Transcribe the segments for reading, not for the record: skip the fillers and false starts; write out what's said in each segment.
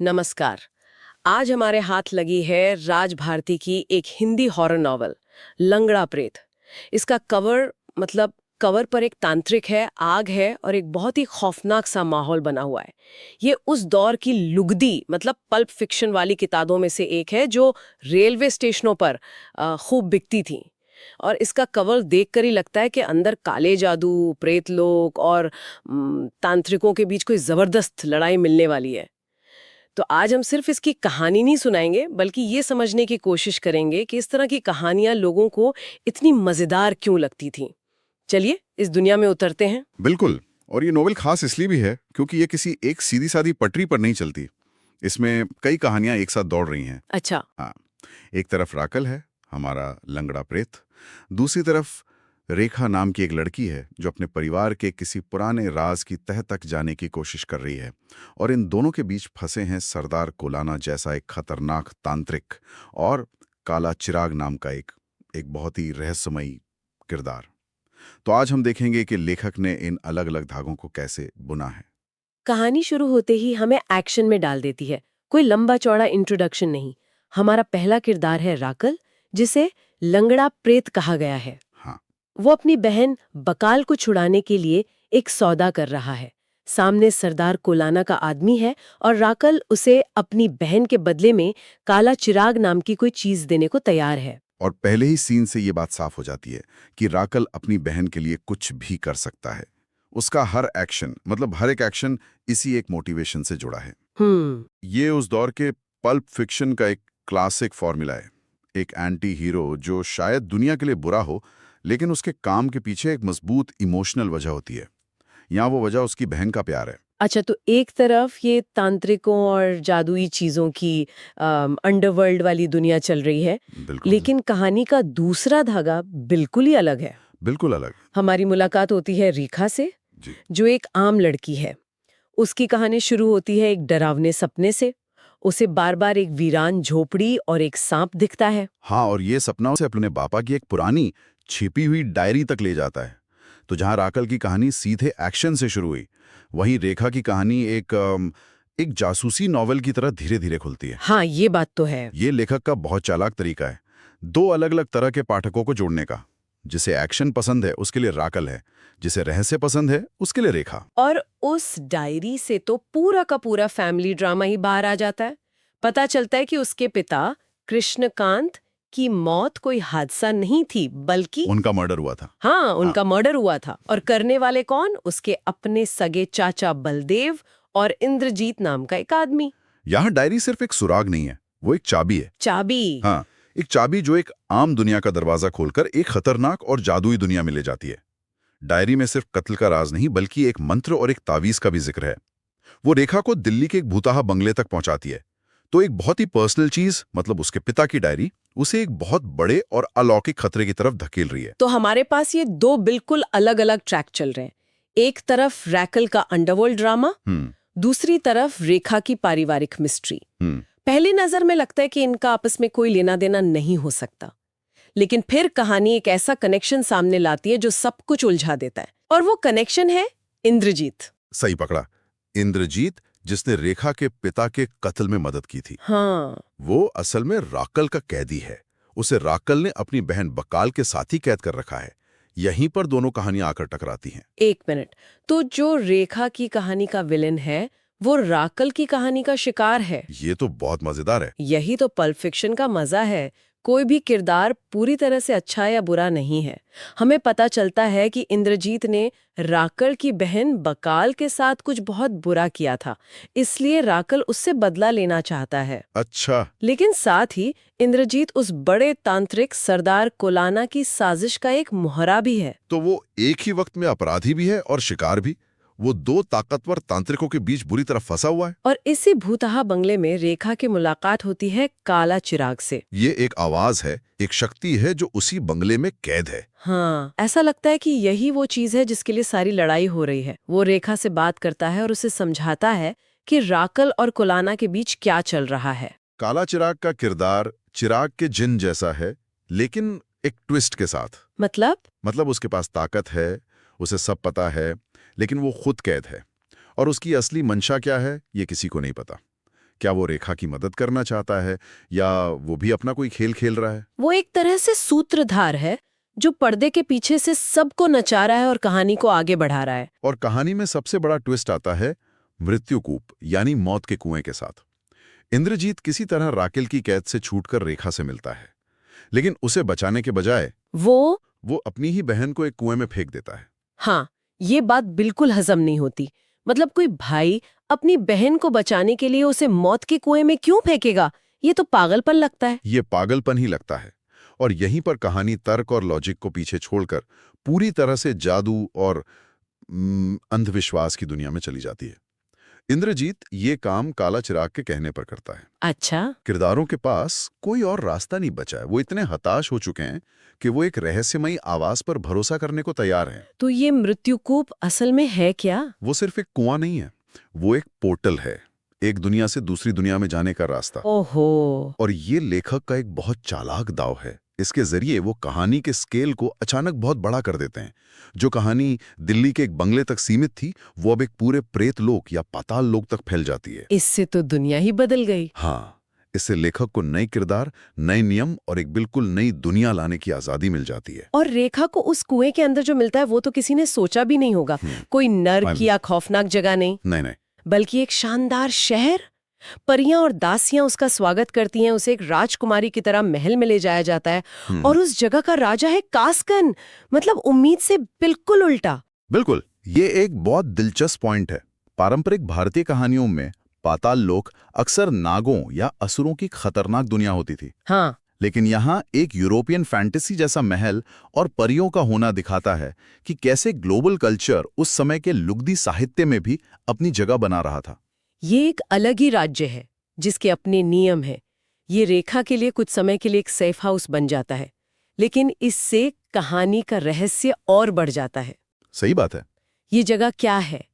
नमस्कार। आज हमारे हाथ लगी है राज भारती की एक हिंदी हॉरर नॉवल लंगड़ा प्रेत। इसका कवर पर एक तांत्रिक है, आग है और एक बहुत ही खौफनाक सा माहौल बना हुआ है। ये उस दौर की लुगदी पल्प फिक्शन वाली किताबों में से एक है जो रेलवे स्टेशनों पर खूब बिकती थी। और इसका कवर देखकर ही लगता है कि अंदर काले जादू, प्रेत लोक और तांत्रिकों के बीच कोई जबरदस्त लड़ाई मिलने वाली है। तो आज हम सिर्फ इसकी कहानी नहीं सुनाएंगे, बल्कि ये समझने की कोशिश करेंगे कि इस तरह की कहानियां लोगों को इतनी मजेदार क्यों लगती थीं। चलिए इस दुनिया में उतरते हैं। बिल्कुल। और ये नोवेल खास इसलिए भी है क्योंकि ये किसी एक सीधी सादी पटरी पर नहीं चलती। इसमें कई कहानियां एक साथ दौड़ रही हैं। अच्छा। हाँ, एक तरफ राकल है, हमारा लंगड़ा प्रेत। दूसरी तरफ रेखा नाम की एक लड़की है जो अपने परिवार के किसी पुराने राज की तह तक जाने की कोशिश कर रही है। और इन दोनों के बीच फंसे हैं सरदार कोलाना जैसा एक खतरनाक तांत्रिक और काला चिराग नाम का एक बहुत ही रहस्यमयी किरदार। तो आज हम देखेंगे कि लेखक ने इन अलग अलग धागों को कैसे बुना है। कहानी शुरू होते ही हमें एक्शन में डाल देती है। कोई लंबा चौड़ा इंट्रोडक्शन नहीं। हमारा पहला किरदार है राकल, जिसे लंगड़ा प्रेत कहा गया है। हाँ। वो अपनी बहन बकाल को छुड़ाने के लिए एक सौदा कर रहा है। सामने सरदार कोलाना का आदमी है और राकल उसे अपनी बहन के बदले में काला चिराग नाम की कोई चीज देने को तैयार है। और पहले ही सीन से ये बात साफ हो जाती है कि राकल अपनी बहन के लिए कुछ भी कर सकता है। उसका हर एक्शन हर एक एक्शन इसी एक मोटिवेशन से जुड़ा है। ये उस दौर के पल्प फिक्शन का एक क्लासिक फॉर्मूला है। एक एंटी हीरो जो शायद दुनिया के लिए बुरा हो, लेकिन उसके काम के पीछे एक मजबूत इमोशनल वजह होती है। यहाँ वो वजह उसकी बहन का प्यार है। अच्छा, तो एक तरफ ये तांत्रिकों और जादुई चीजों की अंडरवर्ल्ड वाली दुनिया चल रही है, बिल्कुल। लेकिन कहानी का दूसरा धागा बिल्कुल ही अलग है। बिल्कुल अलग। हमारी मुलाकात होती है रेखा से, जी। जो एक आम लड़की है। उसकी कहानी शुरू होती है एक डरावने सपने से। उसे बार बार एक वीरान झोपड़ी और एक सांप दिखता है। हाँ, और ये सपना उसे अपने पापा की एक पुरानी छिपी हुई डायरी तक ले जाता है। तो जहां राकल की कहानी सीधे एक्शन से शुरू हुई, वहीं रेखा की कहानी एक जासूसी नॉवेल की तरह धीरे धीरे खुलती है। हाँ, ये बात तो है। ये लेखक का बहुत चालाक तरीका है, दो अलग अलग तरह के पाठकों को जोड़ने का। जिसे एक्शन पसंद है उसके लिए राकल है, जिसे रहस्य पसंद है उसके लिए रेखा। और उस डायरी से तो पूरा का पूरा फैमिली ड्रामा ही बाहर आ जाता है। पता चलता है कि उसके पिता कृष्णकांत की मौत कोई हादसा नहीं थी, बल्कि उनका मर्डर हुआ था। हाँ, उनका मर्डर हुआ था। और करने वाले कौन? उसके अपने सगे चाचा बलदेव और इंद्रजीत नाम का एक आदमी। यहाँ डायरी सिर्फ एक सुराग नहीं है, वो एक चाबी है। चाबी? हाँ, एक चाबी जो एक आम दुनिया का दरवाजा खोलकर एक खतरनाक और जादुई दुनिया में ले जाती है। डायरी में सिर्फ कत्ल का राज नहीं, बल्कि एक मंत्र और एक तावीज का भी जिक्र है। वो रेखा को दिल्ली के एक भूताहा बंगले तक पहुंचाती है। तो एक बहुत ही पर्सनल चीज, उसके पिता की डायरी, उसे एक बहुत बड़े और अलौकिक खतरे की तरफ धकेल रही है। तो हमारे पास ये दो बिल्कुल अलग अलग ट्रैक चल रहे हैं। एक तरफ रैकल का अंडरवर्ल्ड ड्रामा, दूसरी तरफ रेखा की पारिवारिक मिस्ट्री। पहली नजर में लगता है कि इनका आपस में कोई लेना देना नहीं हो सकता, लेकिन फिर कहानी एक ऐसा कनेक्शन सामने लाती है जो सब कुछ उलझा देता है। और वो कनेक्शन है इंद्रजीत। सही पकड़ा, इंद्रजीत, जिसने रेखा के पिता के कत्ल में मदद की थी। हाँ। वो असल में राकल का कैदी है। उसे राकल ने अपनी बहन बकाल के साथ ही कैद कर रखा है। यहीं पर दोनों कहानियां आकर टकराती हैं। एक मिनट, तो जो रेखा की कहानी का विलेन है वो राकल की कहानी का शिकार है। ये तो बहुत मजेदार है। यही तो पल्प फिक्शन का मजा है। कोई भी किरदार पूरी तरह से अच्छा या बुरा नहीं है। हमें पता चलता है कि इंद्रजीत ने राकल की बहन बकाल के साथ कुछ बहुत बुरा किया था, इसलिए राकल उससे बदला लेना चाहता है। अच्छा। लेकिन साथ ही इंद्रजीत उस बड़े तांत्रिक सरदार कोलाना की साजिश का एक मोहरा भी है। तो वो एक ही वक्त में अपराधी भी है और शिकार भी। वो दो ताकतवर तांत्रिकों के बीच बुरी तरह फंसा हुआ है। और इसी भूतहा बंगले में रेखा की मुलाकात होती है काला चिराग से। ये एक आवाज है, एक शक्ति है जो उसी बंगले में कैद है। हाँ, ऐसा लगता है कि यही वो चीज है जिसके लिए सारी लड़ाई हो रही है। वो रेखा से बात करता है और उसे समझाता है कि राकल और कोलाना के बीच क्या चल रहा है। काला चिराग का किरदार चिराग के जिन जैसा है, लेकिन एक ट्विस्ट के साथ। मतलब उसके पास ताकत है, उसे सब पता है, लेकिन वो खुद कैद है। और उसकी असली मंशा क्या है, ये किसी को नहीं पता। क्या वो रेखा की मदद करना चाहता है या वो भी अपना कोई खेल खेल रहा है? वो एक तरह से सूत्रधार है जो पर्दे के पीछे से सबको नचा रहा है और कहानी को आगे बढ़ा रहा है। और कहानी में सबसे बड़ा ट्विस्ट आता है मृत्युकूप यानी मौत के कुएं के साथ। इंद्रजीत किसी तरह राकेल की कैद से छूटकर रेखा से मिलता है, लेकिन उसे बचाने के बजाय वो अपनी ही बहन को एक कुएं में फेंक देता है। हाँ, ये बात बिल्कुल हजम नहीं होती। मतलब कोई भाई अपनी बहन को बचाने के लिए उसे मौत के कुएं में क्यों फेंकेगा? ये तो पागलपन लगता है। ये पागलपन ही लगता है। और यहीं पर कहानी तर्क और लॉजिक को पीछे छोड़कर पूरी तरह से जादू और अंधविश्वास की दुनिया में चली जाती है। इंद्रजीत ये काम काला चिराग के कहने पर करता है। अच्छा। किरदारों के पास कोई और रास्ता नहीं बचा है। वो इतने हताश हो चुके हैं कि वो एक रहस्यमयी आवाज पर भरोसा करने को तैयार हैं। तो ये मृत्युकूप असल में है क्या? वो सिर्फ एक कुआं नहीं है, वो एक पोर्टल है, एक दुनिया से दूसरी दुनिया में जाने का रास्ता। ओहो। और ये लेखक का एक बहुत चालाक दाव है। इसके जरिए वो कहानी के स्केल को अचानक बहुत बड़ा कर देते हैं। जो कहानी दिल्ली के एक बंगले तक सीमित थी, वो अब एक पूरे प्रेत लोक या पाताल लोक तक फैल जाती है। इससे तो दुनिया ही बदल गई। हाँ, इससे लेखक को नए किरदार, नए नियम और एक बिल्कुल नई दुनिया लाने की आजादी मिल जाती है। और रेखा को उस कुएं के अंदर जो मिलता है वो तो किसी ने सोचा भी नहीं होगा। कोई नर्क या खौफनाक जगह नहीं, बल्कि एक शानदार शहर। परियां और दासियां उसका स्वागत करती हैं, उसे एक राजकुमारी की तरह महल में ले जाया जाता है। और उस जगह का राजा है कास्कन। मतलब उम्मीद से बिल्कुल उल्टा। बिल्कुल, ये एक बहुत दिलचस्प पॉइंट है। पारंपरिक भारतीय कहानियों में पाताल लोक अक्सर नागों या असुरों की खतरनाक दुनिया होती थी। हाँ। लेकिन यहाँ एक यूरोपियन फैंटेसी जैसा महल और परियों का होना दिखाता है कि कैसे ग्लोबल कल्चर उस समय के लुगदी साहित्य में भी अपनी जगह बना रहा था। ये एक अलग ही राज्य है जिसके अपने नियम हैं। ये रेखा के लिए कुछ समय के लिए एक सेफ हाउस बन जाता है, लेकिन इससे कहानी का रहस्य और बढ़ जाता है। सही बात है। ये जगह क्या है,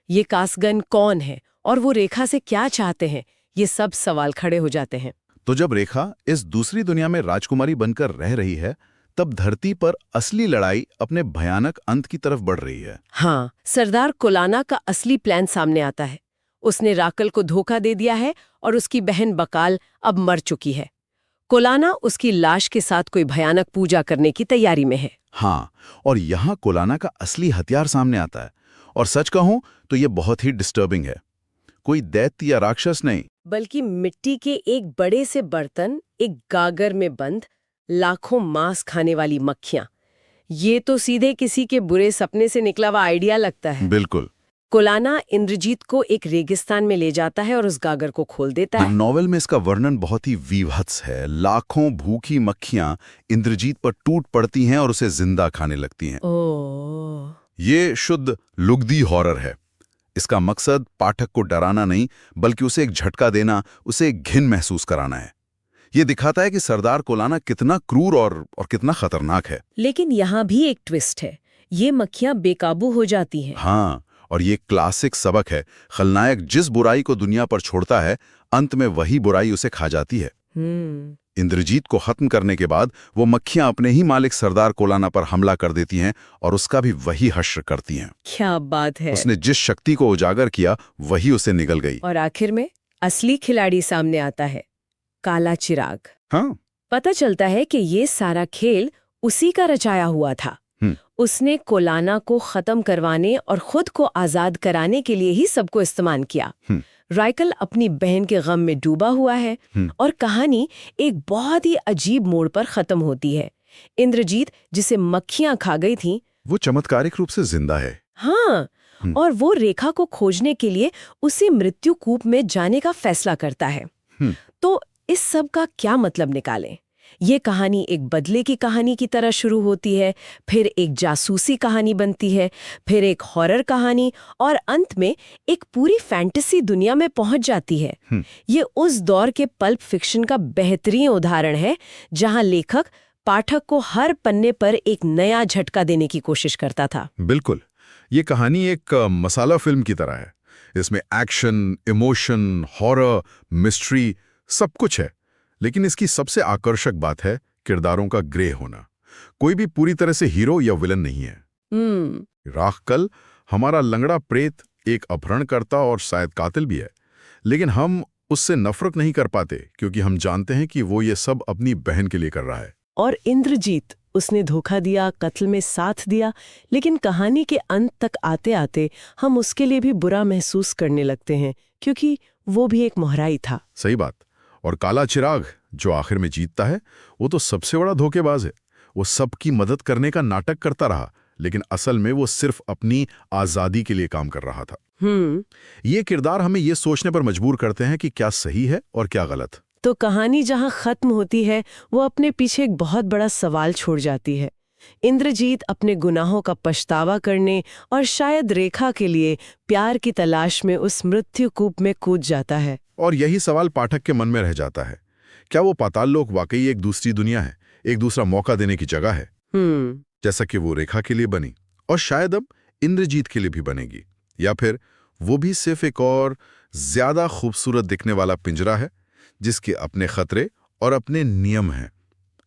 ये कास्गन कौन है और वो रेखा से क्या चाहते हैं, ये सब सवाल खड़े हो जाते हैं। तो जब रेखा इस दूसरी दुनिया में राजकुमारी बनकर रह रही है, तब धरती पर असली लड़ाई अपने भयानक अंत की तरफ बढ़ रही है। हाँ, सरदार कोलाना का असली प्लान सामने आता है। उसने राकल को धोखा दे दिया है और उसकी बहन बकाल अब मर चुकी है। कोलाना उसकी लाश के साथ कोई भयानक पूजा करने की तैयारी में है। हाँ, और यहाँ कोलाना का असली हथियार सामने आता है। और सच कहूं तो ये बहुत ही डिस्टर्बिंग है। कोई दैत्य या राक्षस नहीं, बल्कि मिट्टी के एक बड़े से बर्तन, एक गागर में बंद लाखों मांस खाने वाली मक्खियां। ये तो सीधे किसी के बुरे सपने से निकला हुआ आइडिया लगता है। बिल्कुल। कोलाना इंद्रजीत को एक रेगिस्तान में ले जाता है और उस गागर को खोल देता है। नॉवेल में इसका वर्णन बहुत ही विभत्स है। लाखों भूखी मक्खियां इंद्रजीत पर टूट पड़ती हैं और उसे जिंदा खाने लगती हैं। ओह। ये शुद्ध लुगदी हॉरर है। इसका मकसद पाठक को डराना नहीं, बल्कि उसे एक झटका देना, उसे एक घिन महसूस कराना है। ये दिखाता है कि सरदार कोलाना कितना क्रूर और कितना खतरनाक है। लेकिन यहाँ भी एक ट्विस्ट है। ये मक्खियां बेकाबू हो जाती हैं। हाँ, और ये क्लासिक सबक है। खलनायक जिस बुराई को दुनिया पर छोड़ता है, अंत में वही बुराई उसे खा जाती है। इंद्रजीत को खत्म करने के बाद वो मक्खियां अपने ही मालिक सरदार कोलाना पर हमला कर देती हैं और उसका भी वही हश्र करती हैं। क्या बात है। उसने जिस शक्ति को उजागर किया वही उसे निगल गई। और आखिर में असली खिलाड़ी सामने आता है, काला चिराग। हाँ, पता चलता है कि ये सारा खेल उसी का रचाया हुआ था। उसने कोलाना को खत्म करवाने और खुद को आजाद कराने के लिए ही सबको इस्तेमाल किया। राइकल अपनी बहन के गम में डूबा हुआ है और कहानी एक बहुत ही अजीब मोड़ पर खत्म होती है। इंद्रजीत, जिसे मक्खियां खा गई थीं, वो चमत्कारिक रूप से जिंदा है। हाँ, और वो रेखा को खोजने के लिए उसी मृत्युकूप में जाने का फैसला करता है। तो इस सब का क्या मतलब निकालें? ये कहानी एक बदले की कहानी की तरह शुरू होती है, फिर एक जासूसी कहानी बनती है, फिर एक हॉरर कहानी और अंत में एक पूरी फैंटेसी दुनिया में पहुंच जाती है। ये उस दौर के पल्प फिक्शन का बेहतरीन उदाहरण है, जहां लेखक पाठक को हर पन्ने पर एक नया झटका देने की कोशिश करता था। बिल्कुल, ये कहानी एक मसाला फिल्म की तरह है। इसमें एक्शन, इमोशन, हॉरर, मिस्ट्री सब कुछ है। लेकिन इसकी सबसे आकर्षक बात है किरदारों का ग्रे होना। कोई भी पूरी तरह से हीरो या विलन नहीं है। राखकल, हमारा लंगड़ा प्रेत, एक अपहरणकर्ता और शायद कातिल भी है, लेकिन हम उससे नफरत नहीं कर पाते क्योंकि हम जानते हैं कि वो ये सब अपनी बहन के लिए कर रहा है। और इंद्रजीत, उसने धोखा दिया, कत्ल में साथ दिया, लेकिन कहानी के अंत तक आते आते हम उसके लिए भी बुरा महसूस करने लगते हैं क्योंकि वो भी एक मोहराई था। सही बात। और काला चिराग जो आखिर में जीतता है, वो तो सबसे बड़ा धोखेबाज है। वो सबकी मदद करने का नाटक करता रहा, लेकिन असल में वो सिर्फ अपनी आज़ादी के लिए काम कर रहा था। ये किरदार हमें ये सोचने पर मजबूर करते हैं कि क्या सही है और क्या गलत। तो कहानी जहां खत्म होती है वो अपने पीछे एक बहुत बड़ा सवाल छोड़ जाती है। इंद्रजीत अपने गुनाहों का पछतावा करने और शायद रेखा के लिए प्यार की तलाश में उस मृत्यु कूप में कूद जाता है। और यही सवाल पाठक के मन में रह जाता है, क्या वो पाताल लोक वाकई एक दूसरी दुनिया है, एक दूसरा मौका देने की जगह है, जैसा कि वो रेखा के लिए बनी और शायद अब इंद्रजीत के लिए भी बनेगी, या फिर वो भी सिर्फ एक और ज्यादा खूबसूरत दिखने वाला पिंजरा है जिसके अपने खतरे और अपने नियम हैं।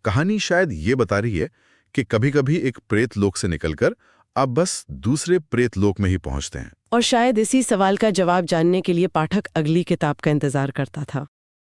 कहानी शायद ये बता रही है कि कभी-कभी एक प्रेत लोक से निकलकर आप बस दूसरे प्रेत लोक में ही पहुंचते हैं। और शायद इसी सवाल का जवाब जानने के लिए पाठक अगली किताब का इंतजार करता था।